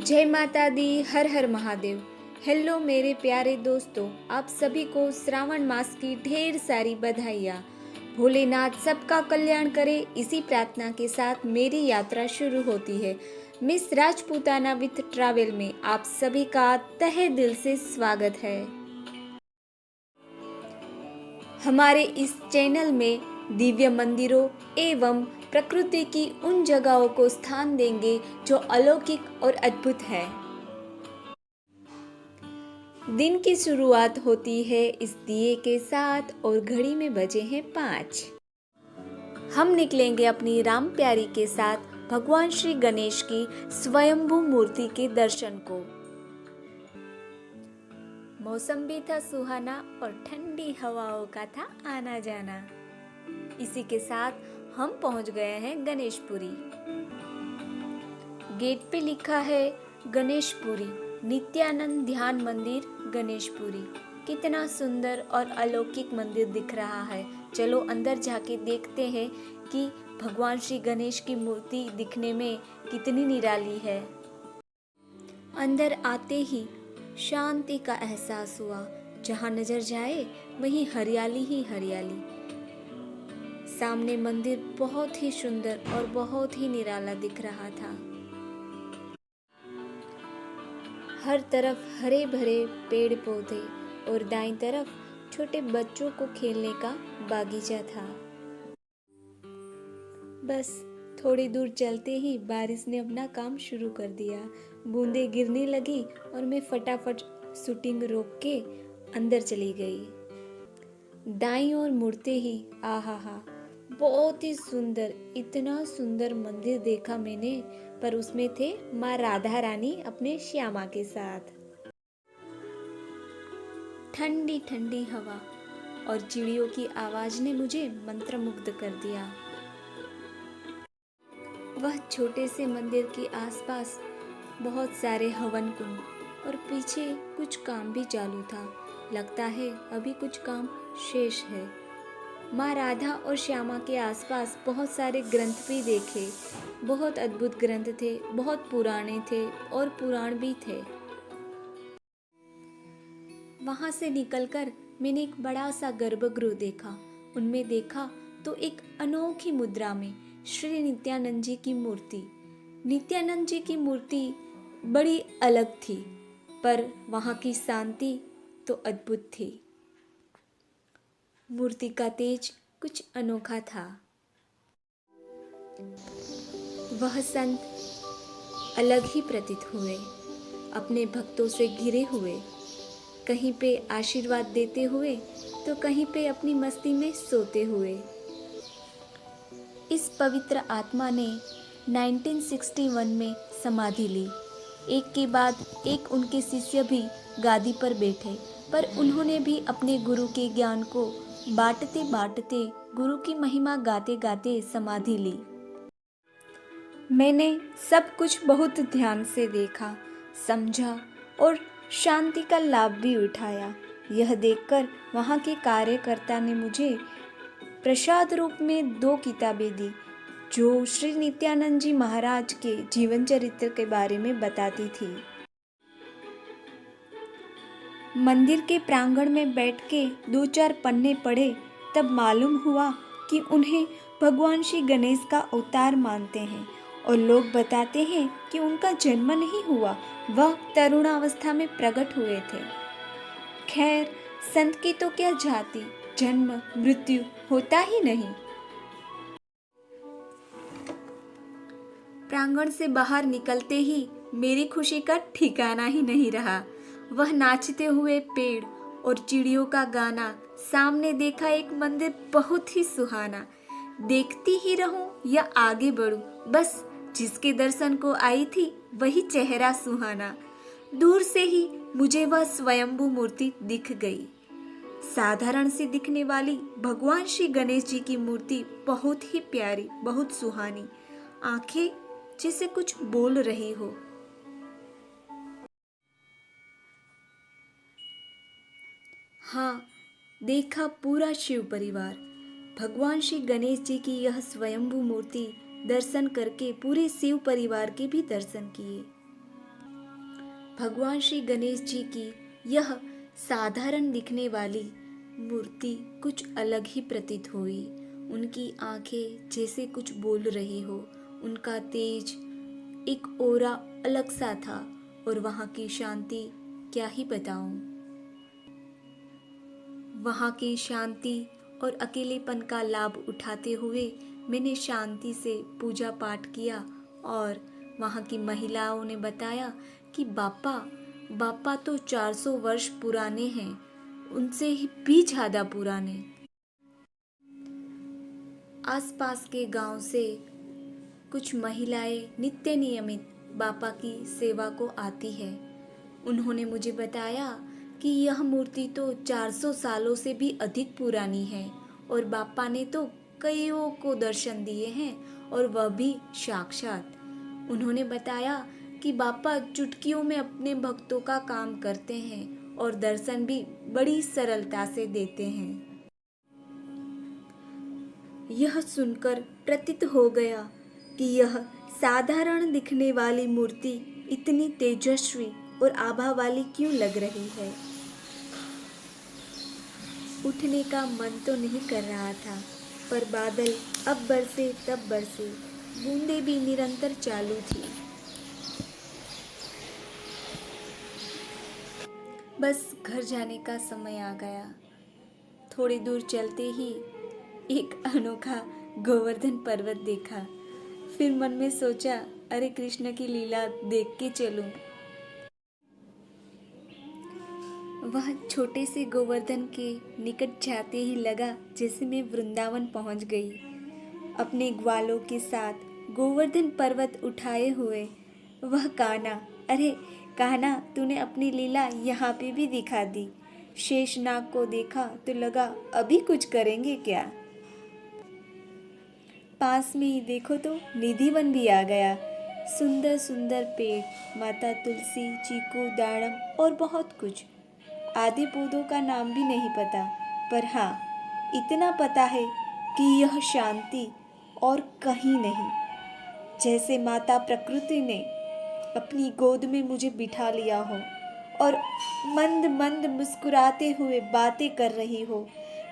जय माता दी, हर हर महादेव। हेलो मेरे प्यारे दोस्तों, आप सभी को श्रावण मास की ढेर सारी बधाइयाँ। भोलेनाथ सबका कल्याण करे, इसी प्रार्थना के साथ मेरी यात्रा शुरू होती है। मिस राजपूताना विथ ट्रैवल में आप सभी का तहे दिल से स्वागत है। हमारे इस चैनल में दिव्य मंदिरों एवं प्रकृति की उन जगहों को स्थान देंगे जो अलौकिक और अद्भुत है। दिन की शुरुआत होती है इस दिए के साथ और घड़ी में बजे हैं 5। हम निकलेंगे अपनी राम प्यारी के साथ भगवान श्री गणेश की स्वयंभू मूर्ति के दर्शन को। मौसम भी था सुहाना और ठंडी हवाओं का था आना जाना। इसी के साथ हम पहुंच गए हैं गणेशपुरी। गेट पे लिखा है गणेशपुरी नित्यानंद ध्यान मंदिर गणेशपुरी। कितना सुंदर और अलौकिक मंदिर दिख रहा है। चलो अंदर जाके देखते हैं कि भगवान श्री गणेश की मूर्ति दिखने में कितनी निराली है। अंदर आते ही शांति का एहसास हुआ। जहाँ नजर जाए वहीं हरियाली ही हरियाली। सामने मंदिर बहुत ही सुंदर और बहुत ही निराला दिख रहा था। हर तरफ हरे भरे पेड़ पौधे और दाईं तरफ छोटे बच्चों को खेलने का बागीचा था। बस थोड़ी दूर चलते ही बारिश ने अपना काम शुरू कर दिया। बूंदें गिरने लगी और मैं फटाफट शूटिंग रोक के अंदर चली गई। दाईं ओर मुड़ते ही आहा, बहुत ही सुंदर, इतना सुंदर मंदिर देखा मैंने, पर उसमें थे माँ राधा रानी अपने श्यामा के साथ। ठंडी ठंडी हवा और चिड़ियों की आवाज ने मुझे मंत्रमुग्ध कर दिया। वह छोटे से मंदिर के आसपास बहुत सारे हवन कुंड और पीछे कुछ काम भी चालू था। लगता है अभी कुछ काम शेष है। माँ राधा और श्यामा के आसपास बहुत सारे ग्रंथ भी देखे। बहुत अद्भुत ग्रंथ थे, बहुत पुराने थे और पुराण भी थे। वहां से निकलकर मैंने एक बड़ा सा गर्भगृह देखा। उनमें देखा तो एक अनोखी मुद्रा में श्री नित्यानंद जी की मूर्ति। नित्यानंद जी की मूर्ति बड़ी अलग थी, पर वहाँ की शांति तो अद्भुत थी। मूर्ति का तेज कुछ अनोखा था। वह संत अलग ही प्रतीत हुए, अपने भक्तों से घिरे हुए, कहीं पे आशीर्वाद देते हुए तो कहीं पे अपनी मस्ती में सोते हुए। इस पवित्र आत्मा ने 1961 में समाधि ली। एक के बाद एक उनके शिष्य भी गादी पर बैठे, पर उन्होंने भी अपने गुरु के ज्ञान को बांटते बांटते, गुरु की महिमा गाते गाते समाधि ली। मैंने सब कुछ बहुत ध्यान से देखा, समझा और शांति का लाभ भी उठाया। यह देखकर वहाँ के कार्यकर्ता ने मुझे प्रसाद रूप में 2 किताबें दी, जो श्री नित्यानंद जी महाराज के जीवन चरित्र के बारे में बताती थी। मंदिर के प्रांगण में बैठ के 2-4 पन्ने पढ़े, तब मालूम हुआ कि उन्हें भगवान श्री गणेश का अवतार मानते हैं और लोग बताते हैं कि उनका जन्म नहीं हुआ, वह तरुणावस्था में प्रकट हुए थे। खैर, संत की तो क्या जाति, जन्म मृत्यु होता ही नहीं। प्रांगण से बाहर निकलते ही मेरी खुशी का ठिकाना ही नहीं रहा। वह नाचते हुए पेड़ और चिड़ियों का गाना, सामने देखा एक मंदिर बहुत ही सुहाना। देखती ही रहूं या आगे बढ़ूं, बस जिसके दर्शन को आई थी वही चेहरा सुहाना। दूर से ही मुझे वह स्वयंभू मूर्ति दिख गई। साधारण सी दिखने वाली भगवान श्री गणेश जी की मूर्ति बहुत ही प्यारी, बहुत सुहानी, आंखें जैसे कुछ बोल रही हो। हाँ, देखा पूरा शिव परिवार। भगवान श्री गणेश जी की यह स्वयंभू मूर्ति दर्शन करके पूरे शिव परिवार के भी दर्शन किए। भगवान श्री गणेश जी की यह साधारण दिखने वाली मूर्ति कुछ अलग ही प्रतीत हुई। उनकी आंखें जैसे कुछ बोल रही हो, उनका तेज एक ओरा अलग सा था और वहाँ की शांति क्या ही बताऊं। वहाँ की शांति और अकेलेपन का लाभ उठाते हुए मैंने शांति से पूजा पाठ किया और वहाँ की महिलाओं ने बताया कि बापा तो 400 वर्ष पुराने हैं, उनसे ही भी ज़्यादा पुराने। आसपास के गांव से कुछ महिलाएं नित्य नियमित बापा की सेवा को आती है। उन्होंने मुझे बताया कि यह मूर्ति तो 400 सालों से भी अधिक पुरानी है और बापा ने तो कईयों को दर्शन दिए हैं और वह भी साक्षात। उन्होंने बताया कि बापा चुटकियों में अपने भक्तों का काम करते हैं और दर्शन भी बड़ी सरलता से देते हैं। यह सुनकर प्रतीत हो गया कि यह साधारण दिखने वाली मूर्ति इतनी तेजस्वी और आभा वाली क्यों लग रही है। उठने का मन तो नहीं कर रहा था, पर बादल अब बरसे तब बरसे, बूंदें भी निरंतर चालू थी। बस घर जाने का समय आ गया। थोड़ी दूर चलते ही एक अनोखा गोवर्धन पर्वत देखा। फिर मन में सोचा, अरे कृष्ण की लीला देख के चलूं। वह छोटे से गोवर्धन के निकट जाते ही लगा जैसे मैं वृंदावन पहुंच गई। अपने ग्वालों के साथ गोवर्धन पर्वत उठाए हुए वह कान्हा, अरे कान्हा, तूने अपनी लीला यहाँ पे भी दिखा दी। शेषनाग को देखा तो लगा अभी कुछ करेंगे क्या। पास में ही देखो तो निधिवन भी आ गया। सुंदर सुंदर पेड़, माता तुलसी, चीकू, दाड़म और बहुत कुछ। आधे पौधों का नाम भी नहीं पता, पर हाँ इतना पता है कि यह शांति और कहीं नहीं। जैसे माता प्रकृति ने अपनी गोद में मुझे बिठा लिया हो और मंद मंद मुस्कुराते हुए बातें कर रही हो।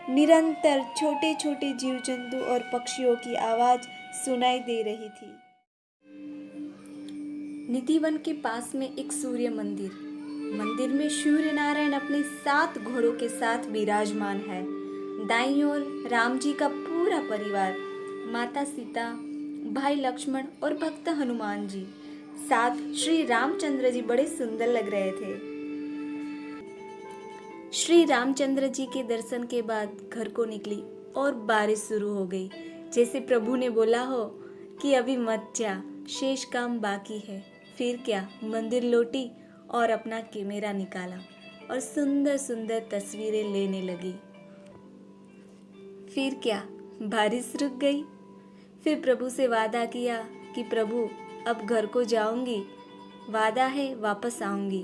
निरंतर छोटे छोटे जीव जंतु और पक्षियों की आवाज सुनाई दे रही थी। निधिवन के पास में एक सूर्य मंदिर में सूर्य नारायण अपने 7 घोड़ों के साथ विराजमान है। दाईं ओर राम जी का पूरा परिवार, माता सीता, भाई लक्ष्मण और भक्त हनुमान जी, साथ श्री रामचंद्र जी बड़े सुंदर लग रहे थे। श्री रामचंद्र जी के दर्शन के बाद घर को निकली और बारिश शुरू हो गई। जैसे प्रभु ने बोला हो कि अभी मत जा, शेष काम बाकी है। फिर क्या, मंदिर लौटी और अपना कैमरा निकाला और सुंदर सुंदर तस्वीरें लेने लगी। फिर क्या, बारिश रुक गई। फिर प्रभु से वादा किया कि प्रभु अब घर को जाऊंगी, वादा है वापस आऊंगी।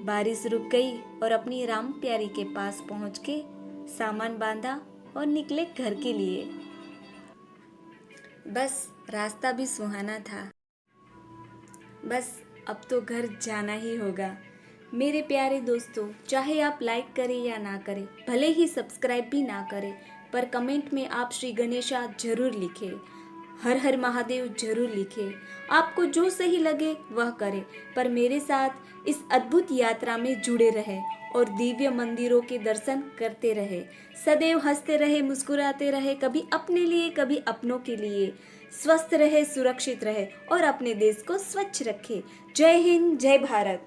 बारिश रुक गई और अपनी राम प्यारी के पास पहुंच के सामान बांधा और निकले घर के लिए। बस रास्ता भी सुहाना था। बस अब तो घर जाना ही होगा। मेरे प्यारे दोस्तों, चाहे आप लाइक करें या ना करें, भले ही सब्सक्राइब भी ना करें, पर कमेंट में आप श्री गणेशा जरूर लिखें, हर हर महादेव जरूर लिखें। आपको जो सही लगे वह करें, पर मेरे साथ इस अद्भुत यात्रा में जुड़े रहे और दिव्य मंदिरों के दर्शन करते रहे। सदैव हंसते रहे, मुस्कुराते रहे, कभी अपने लिए कभी अपनों के लिए। स्वस्थ रहे, सुरक्षित रहे और अपने देश को स्वच्छ रखे। जय हिंद, जय भारत।